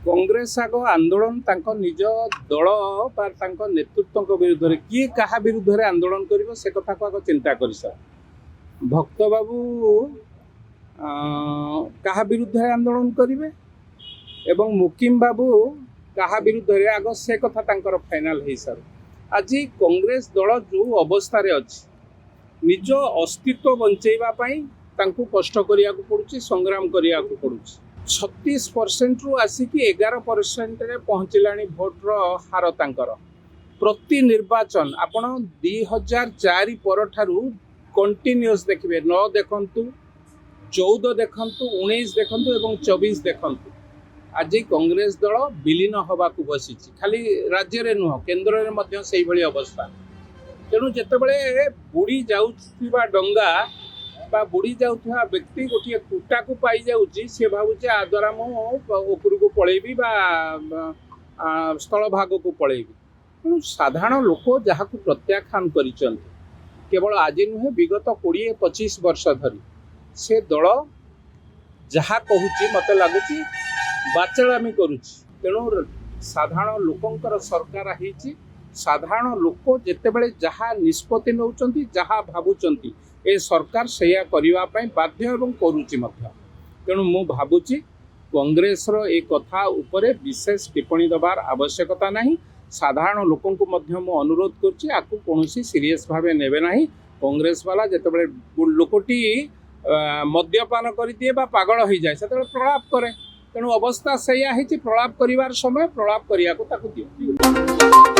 कांग्रेस आग आंदोलन निज दल बा नेतृत्व विरुद्ध में किए क्या विरुद्ध में आंदोलन कर से कथा को आग चिंता कर भक्त बाबू क्या विरुद्ध में आंदोलन करेंगे एवं मुकिम बाबू क्या विरुद्ध में आग से कथा फाइनाल हो सार आज कांग्रेस दल जो अवस्था अच्छी निज अस्तित्व बंचेवाई कष्ट करने पड़ुछि संग्राम करने पड़ुछि 36% रु आसिक 11% रे पहुँचलानी भोटर हार तांकर प्रति निर्वाचन आपण 2004 पर ठारू कंटिन्यूअस देखिए 9 देखंतु 14 देखंतु 19 देखंतु एवं 24 देखंतु आज कांग्रेस दल विलीन होबाकू बसी खाली राज्य रे नुह केंद्र रे मध्य सेही भली अवस्था तेणु जेतेबेले बुड़ी जाउथिबा डंगा बा बुड़ी जाउथवा व्यक्ति गोटे कुटा को पाई जाउची से भावुचे आ द्वारा मो ऊपर को पळेबी बा स्थल भाग को पळेबी तेणु साधारण लोक जहाँ को प्रत्याख्यान करिसंती केवल आज नुहे विगत 20-25 वर्ष धरी से दल जहाँ कहूची मत लगुची बाचलामी करुची तेणु साधारण लोकंकर सरकार आहिची साधारण लोक जेतेबेले जहाँ निष्पत्ति नौचंती जहाँ भावुचंती ए सरकार सेया करिवा पई बाध्य एवं करूची मध्य तेणु मु भाबुची कांग्रेस रो ए कथा उपरे विशेष टिप्पणी दबार आवश्यकता नहीं साधारण लोकन को मध्य मु अनुरोध करची आकु कोनोसी सीरियस भावे नेबे नहीं कांग्रेस वाला जेतेबेले लोकटी मद्यपान करि दिए बा पागल हो जाए सेतेबेले प्रलाप करे तेणु अवस्था सेया हिची प्रलाप करिवार समय प्रलाप करिया को ताकु दियो।